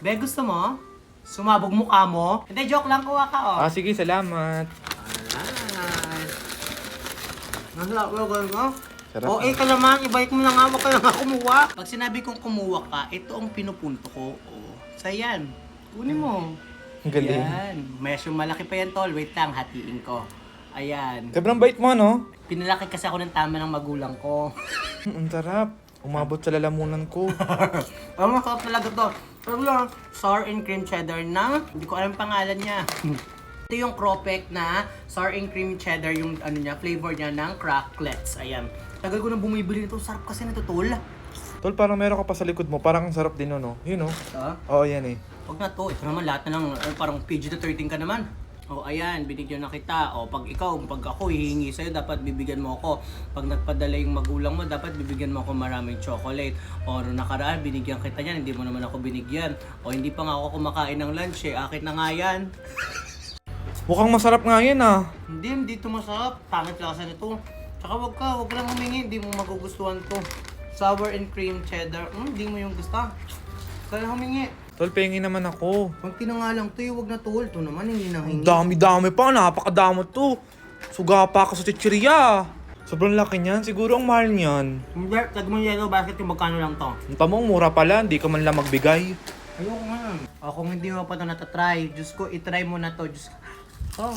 Be, gusto mo? Sumabog mukha mo? Hindi, joke lang, kuha ka, oh. Sige, salamat. Alright. Masarap yung ganun ko? Sarap. O, ka naman, ibalik mo na nga, wag ka na nga kumuha. Pag sinabi kong kumuha ka, ito ang pinupunto ko. O, sa yan. Kunin mo. Ang galing. Yan. Medyo malaki pa yan, tol. Wait lang, hatiin ko. Ayan. Sobrang bait mo, no? Pinalaki kasi ako ng tama ng magulang ko. Ang sarap. Umabot sa lalamunan ko. Ang masarap talaga to. Pero lang, sour and cream cheddar na, hindi ko alam pangalan niya. Ito yung Cropek na sour and cream cheddar, yung ano niya, flavor niya ng cracklets. Ayan. Tagal ko na bumibili nito. Sarap kasi nito, tol. Tol, parang meron ka pa sa likod mo. Parang ang sarap din, no? Yun, no? Ha? Oo, yan eh. Huwag na to. Ito naman lahat na lang, parang PG-13 ka naman. O ayan, binigyan na kita. O pag ako hihingi sa'yo, dapat bibigyan mo ako. Pag nagpadala yung magulang mo, dapat bibigyan mo ako maraming chocolate. O noong nakaraan, binigyan kita yan, hindi mo naman ako binigyan. O hindi pa nga ako kumakain ng lunch eh, akin na nga yan. Mukhang masarap nga yan, ah. Hindi ito masarap. Pangit lasa nito. Tsaka wag lang humingi, hindi mo magugustuhan to. Sour and cream cheddar, hindi mo yung gusto. Kaya humingi. Tol, pengi naman ako. Kunti na nga lang to, wag na tol. Ito naman, hindi nang hingi. Dami-dami pa, napakadamot to. Suga pa ako sa chichirya. Sobrang laki niyan, siguro ang mahal niyan. Hindi, tag mo yung yellow basket, yung magkano lang to. Ang tamang mura pala, hindi ka man lang magbigay. Ayoko nga. Kung hindi mo pa ito natatry, Diyos ko, itry mo na to. Diyos ko.